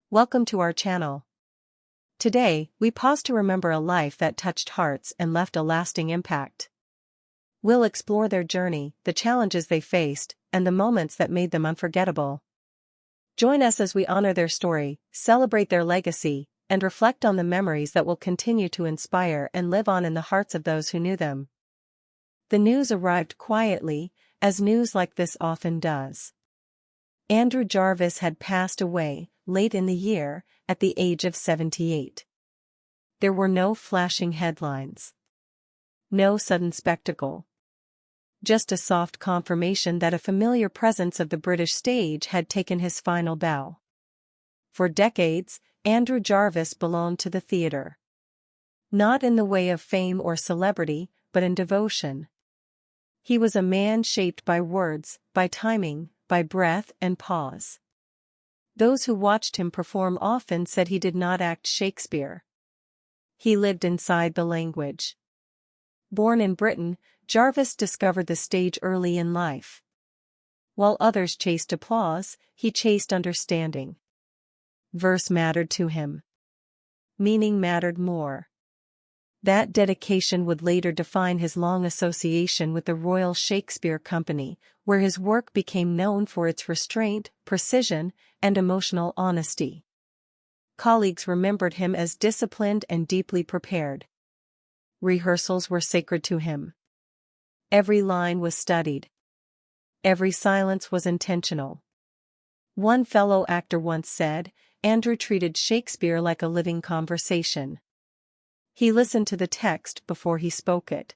Welcome to our channel. Today, we pause to remember a life that touched hearts and left a lasting impact. We'll explore their journey, the challenges they faced, and the moments that made them unforgettable. Join us as we honor their story, celebrate their legacy, and reflect on the memories that will continue to inspire and live on in the hearts of those who knew them. The news arrived quietly, as news like this often does. Andrew Jarvis had passed away, late in the year, at the age of 78. There were no flashing headlines. No sudden spectacle. Just a soft confirmation that a familiar presence of the British stage had taken his final bow. For decades, Andrew Jarvis belonged to the theatre. Not in the way of fame or celebrity, but in devotion. He was a man shaped by words, by timing, by breath and pause. Those who watched him perform often said he did not act Shakespeare. He lived inside the language. Born in Britain, Jarvis discovered the stage early in life. While others chased applause, he chased understanding. Verse mattered to him. Meaning mattered more. That dedication would later define his long association with the Royal Shakespeare Company, where his work became known for its restraint, precision, and emotional honesty. Colleagues remembered him as disciplined and deeply prepared. Rehearsals were sacred to him. Every line was studied. Every silence was intentional. One fellow actor once said, "Andrew treated Shakespeare like a living conversation." He listened to the text before he spoke it.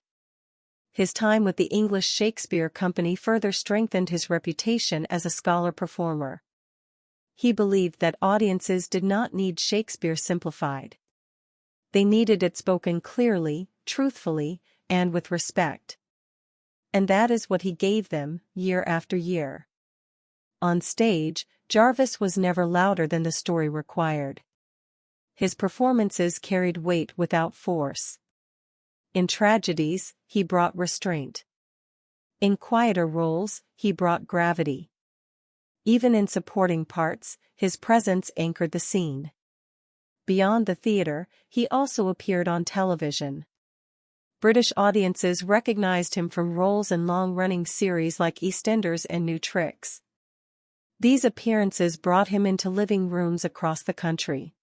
His time with the English Shakespeare Company further strengthened his reputation as a scholar-performer. He believed that audiences did not need Shakespeare simplified. They needed it spoken clearly, truthfully, and with respect. And that is what he gave them, year after year. On stage, Jarvis was never louder than the story required. His performances carried weight without force. In tragedies, he brought restraint. In quieter roles, he brought gravity. Even in supporting parts, his presence anchored the scene. Beyond the theatre, he also appeared on television. British audiences recognized him from roles in long-running series like EastEnders and New Tricks. These appearances brought him into living rooms across the country.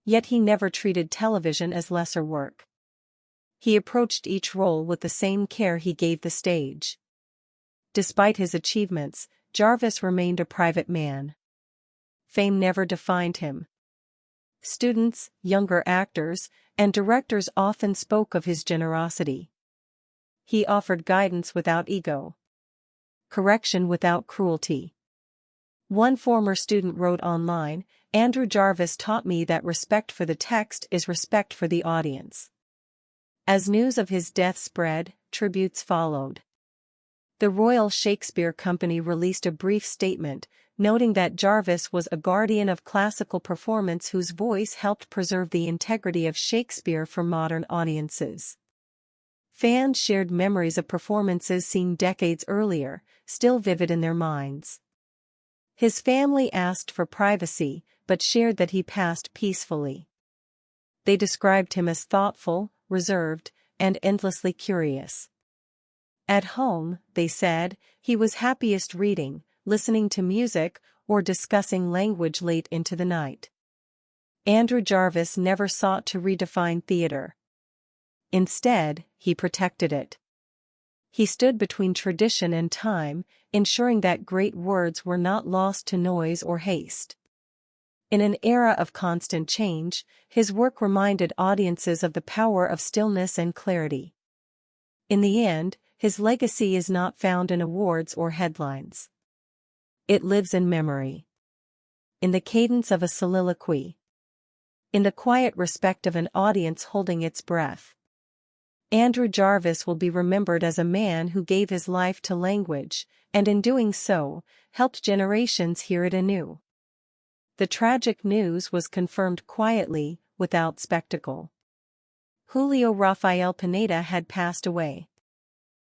Yet he never treated television as lesser work. He approached each role with the same care he gave the stage. Despite his achievements, Jarvis remained a private man. Fame never defined him. Students, younger actors, and directors often spoke of his generosity. He offered guidance without ego. Correction without cruelty. One former student wrote online, "Andrew Jarvis taught me that respect for the text is respect for the audience." As news of his death spread, tributes followed. The Royal Shakespeare Company released a brief statement, noting that Jarvis was a guardian of classical performance whose voice helped preserve the integrity of Shakespeare for modern audiences. Fans shared memories of performances seen decades earlier, still vivid in their minds. His family asked for privacy, but shared that he passed peacefully. They described him as thoughtful, reserved, and endlessly curious. At home, they said, he was happiest reading, listening to music, or discussing language late into the night. Andrew Jarvis never sought to redefine theatre. Instead, he protected it. He stood between tradition and time, ensuring that great words were not lost to noise or haste. In an era of constant change, his work reminded audiences of the power of stillness and clarity. In the end, his legacy is not found in awards or headlines. It lives in memory. In the cadence of a soliloquy. In the quiet respect of an audience holding its breath. Andrew Jarvis will be remembered as a man who gave his life to language, and in doing so, helped generations hear it anew. The tragic news was confirmed quietly, without spectacle. Julio Rafael Pineda had passed away.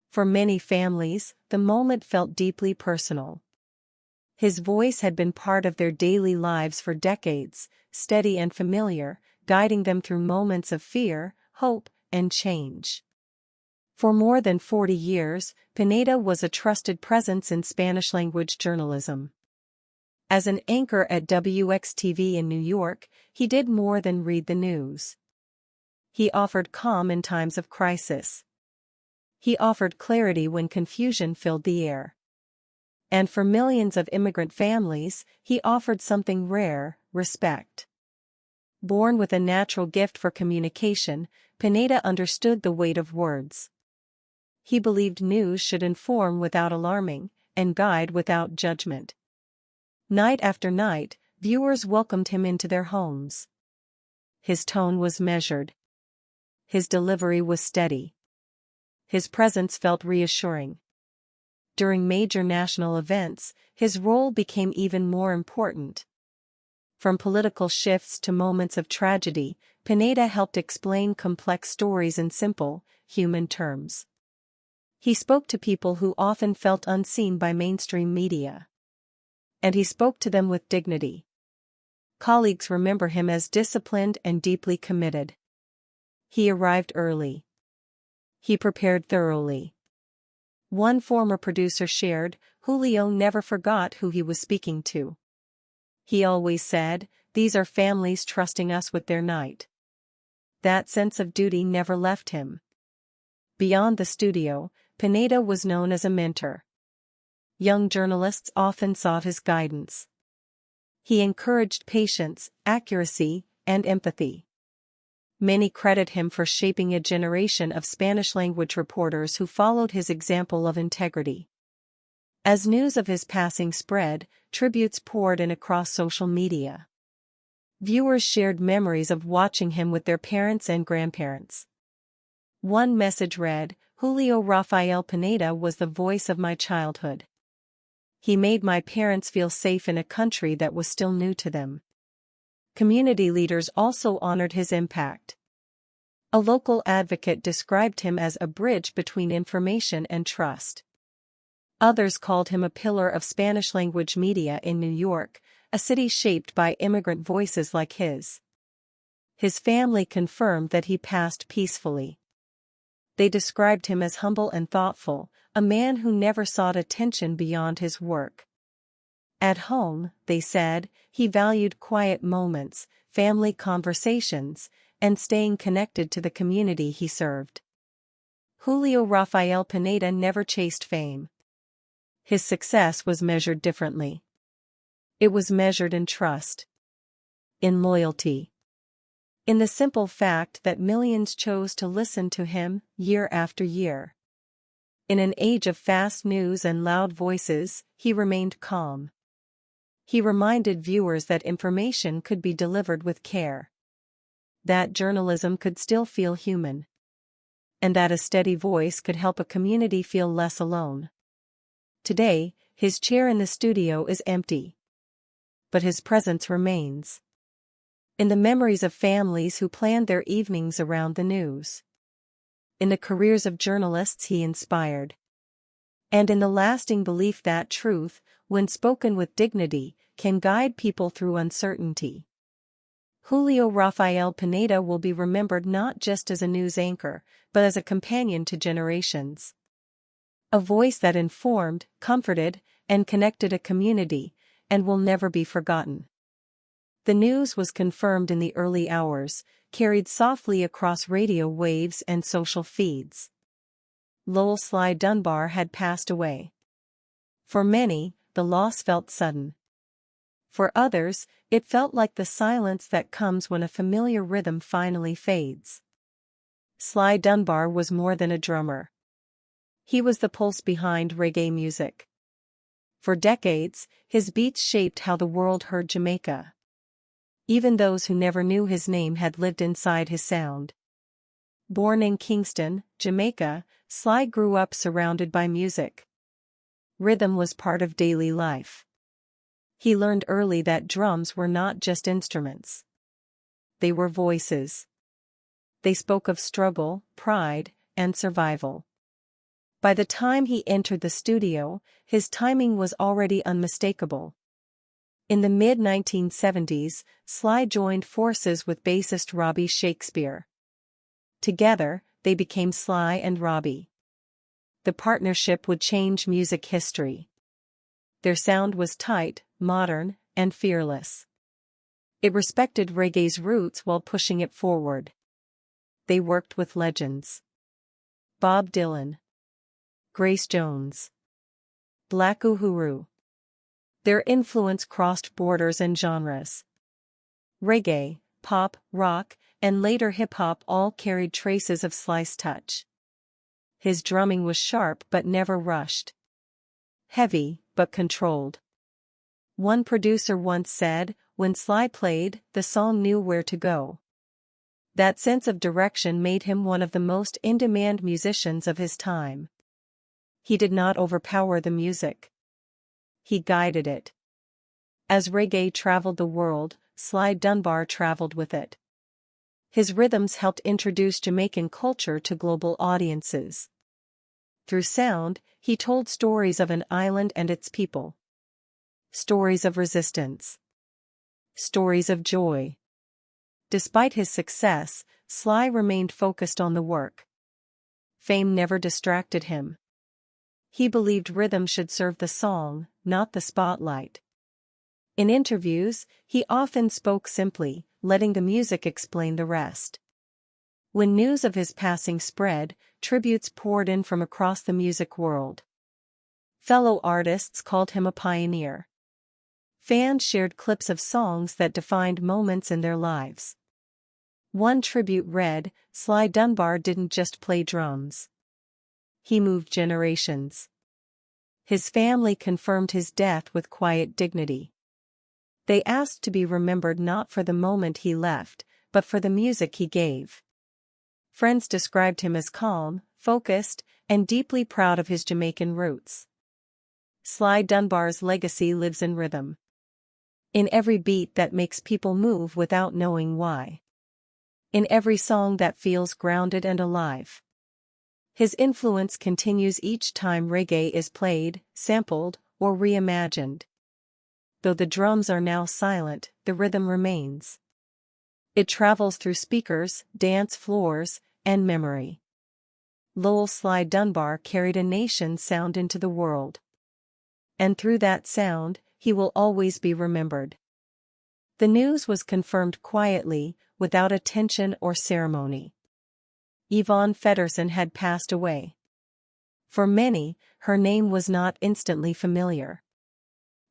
For many families, the moment felt deeply personal. His voice had been part of their daily lives for decades, steady and familiar, guiding them through moments of fear, hope, and change. For more than 40 years, Pineda was a trusted presence in Spanish-language journalism. As an anchor at WXTV in New York, he did more than read the news. He offered calm in times of crisis. He offered clarity when confusion filled the air. And for millions of immigrant families, he offered something rare: respect. Born with a natural gift for communication, Pineda understood the weight of words. He believed news should inform without alarming, and guide without judgment. Night after night, viewers welcomed him into their homes. His tone was measured. His delivery was steady. His presence felt reassuring. During major national events, his role became even more important. From political shifts to moments of tragedy, Pineda helped explain complex stories in simple, human terms. He spoke to people who often felt unseen by mainstream media. And he spoke to them with dignity. Colleagues remember him as disciplined and deeply committed. He arrived early. He prepared thoroughly. One former producer shared, "Julio never forgot who he was speaking to. He always said, 'These are families trusting us with their night.' That sense of duty never left him." Beyond the studio, Pineda was known as a mentor. Young journalists often sought his guidance. He encouraged patience, accuracy, and empathy. Many credit him for shaping a generation of Spanish-language reporters who followed his example of integrity. As news of his passing spread, tributes poured in across social media. Viewers shared memories of watching him with their parents and grandparents. One message read, "Julio Rafael Pineda was the voice of my childhood. He made my parents feel safe in a country that was still new to them." Community leaders also honored his impact. A local advocate described him as a bridge between information and trust. Others called him a pillar of Spanish-language media in New York, a city shaped by immigrant voices like his. His family confirmed that he passed peacefully. They described him as humble and thoughtful, a man who never sought attention beyond his work. At home, they said, he valued quiet moments, family conversations, and staying connected to the community he served. Julio Rafael Pineda never chased fame. His success was measured differently. It was measured in trust, in loyalty, in the simple fact that millions chose to listen to him year after year. In an age of fast news and loud voices, he remained calm. He reminded viewers that information could be delivered with care, that journalism could still feel human, and that a steady voice could help a community feel less alone. Today, his chair in the studio is empty. But his presence remains. In the memories of families who planned their evenings around the news. In the careers of journalists he inspired. And in the lasting belief that truth, when spoken with dignity, can guide people through uncertainty. Julio Rafael Pineda will be remembered not just as a news anchor, but as a companion to generations. A voice that informed, comforted, and connected a community, and will never be forgotten. The news was confirmed in the early hours, carried softly across radio waves and social feeds. Sly Dunbar had passed away. For many, the loss felt sudden. For others, it felt like the silence that comes when a familiar rhythm finally fades. Sly Dunbar was more than a drummer. He was the pulse behind reggae music. For decades, his beats shaped how the world heard Jamaica. Even those who never knew his name had lived inside his sound. Born in Kingston, Jamaica, Sly grew up surrounded by music. Rhythm was part of daily life. He learned early that drums were not just instruments. They were voices. They spoke of struggle, pride, and survival. By the time he entered the studio, his timing was already unmistakable. In the mid-1970s, Sly joined forces with bassist Robbie Shakespeare. Together, they became Sly and Robbie. The partnership would change music history. Their sound was tight, modern, and fearless. It respected reggae's roots while pushing it forward. They worked with legends: Bob Dylan, Grace Jones, Black Uhuru. Their influence crossed borders and genres. Reggae, pop, rock, and later hip-hop all carried traces of Sly's touch. His drumming was sharp but never rushed. Heavy, but controlled. One producer once said, when Sly played, the song knew where to go. That sense of direction made him one of the most in-demand musicians of his time. He did not overpower the music. He guided it. As reggae traveled the world, Sly Dunbar traveled with it. His rhythms helped introduce Jamaican culture to global audiences. Through sound, he told stories of an island and its people. Stories of resistance. Stories of joy. Despite his success, Sly remained focused on the work. Fame never distracted him. He believed rhythm should serve the song, not the spotlight. In interviews, he often spoke simply, letting the music explain the rest. When news of his passing spread, tributes poured in from across the music world. Fellow artists called him a pioneer. Fans shared clips of songs that defined moments in their lives. One tribute read, "Sly Dunbar didn't just play drums. He moved generations." His family confirmed his death with quiet dignity. They asked to be remembered not for the moment he left, but for the music he gave. Friends described him as calm, focused, and deeply proud of his Jamaican roots. Sly Dunbar's legacy lives in rhythm. In every beat that makes people move without knowing why. In every song that feels grounded and alive. His influence continues each time reggae is played, sampled, or reimagined. Though the drums are now silent, the rhythm remains. It travels through speakers, dance floors, and memory. Lowell Sly Dunbar carried a nation's sound into the world. And through that sound, he will always be remembered. The news was confirmed quietly, without attention or ceremony. Yvonne Fedderson had passed away. For many, her name was not instantly familiar.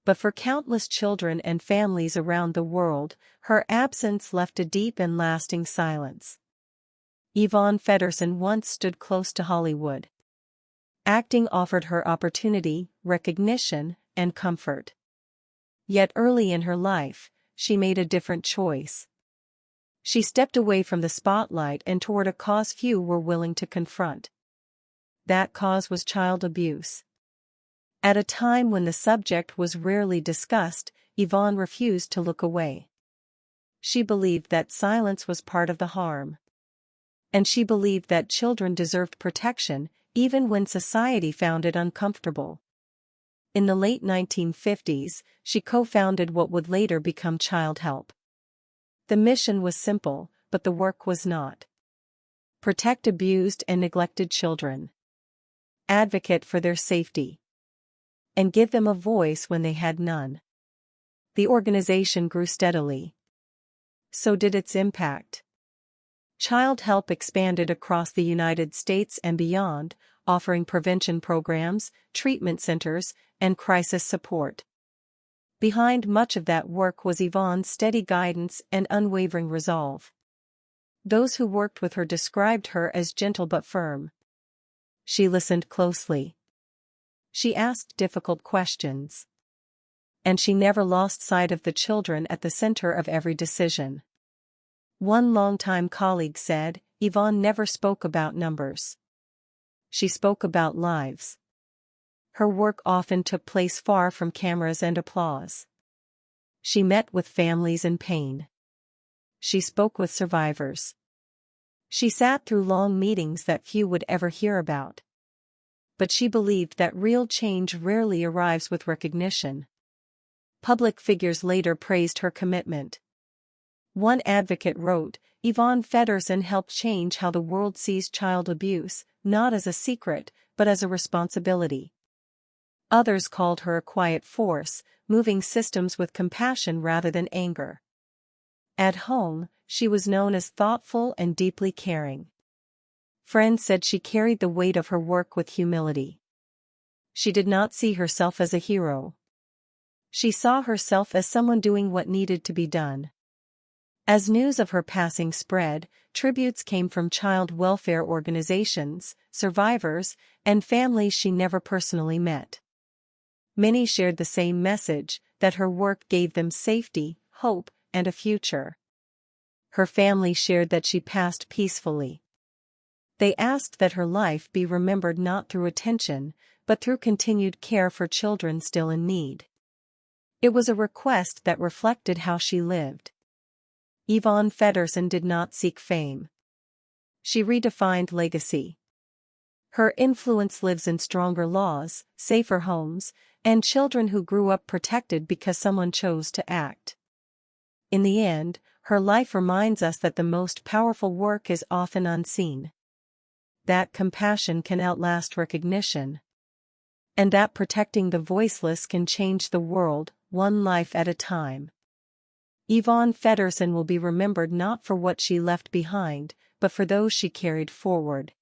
But for countless children and families around the world, her absence left a deep and lasting silence. Yvonne Fedderson once stood close to Hollywood. Acting offered her opportunity, recognition, and comfort. Yet early in her life, she made a different choice. She stepped away from the spotlight and toward a cause few were willing to confront. That cause was child abuse. At a time when the subject was rarely discussed, Yvonne refused to look away. She believed that silence was part of the harm. And she believed that children deserved protection, even when society found it uncomfortable. In the late 1950s, she co-founded what would later become Child Help. The mission was simple, but the work was not. Protect abused and neglected children. Advocate for their safety. And give them a voice when they had none. The organization grew steadily. So did its impact. Child Help expanded across the United States and beyond, offering prevention programs, treatment centers, and crisis support. Behind much of that work was Yvonne's steady guidance and unwavering resolve. Those who worked with her described her as gentle but firm. She listened closely. She asked difficult questions. And she never lost sight of the children at the center of every decision. One longtime colleague said, Yvonne never spoke about numbers. She spoke about lives. Her work often took place far from cameras and applause. She met with families in pain. She spoke with survivors. She sat through long meetings that few would ever hear about. but she believed that real change rarely arrives with recognition. Public figures later praised her commitment. One advocate wrote, "Yvonne Fedderson helped change how the world sees child abuse, not as a secret, but as a responsibility." Others called her a quiet force, moving systems with compassion rather than anger. At home, she was known as thoughtful and deeply caring. Friends said she carried the weight of her work with humility. She did not see herself as a hero. She saw herself as someone doing what needed to be done. As news of her passing spread, tributes came from child welfare organizations, survivors, and families she never personally met. Many shared the same message, that her work gave them safety, hope, and a future. Her family shared that she passed peacefully. They asked that her life be remembered not through attention, but through continued care for children still in need. It was a request that reflected how she lived. Yvonne Fedderson did not seek fame. She redefined legacy. Her influence lives in stronger laws, safer homes, and children who grew up protected because someone chose to act. In the end, her life reminds us that the most powerful work is often unseen. That compassion can outlast recognition. And that protecting the voiceless can change the world, one life at a time. Yvonne Fedderson will be remembered not for what she left behind, but for those she carried forward.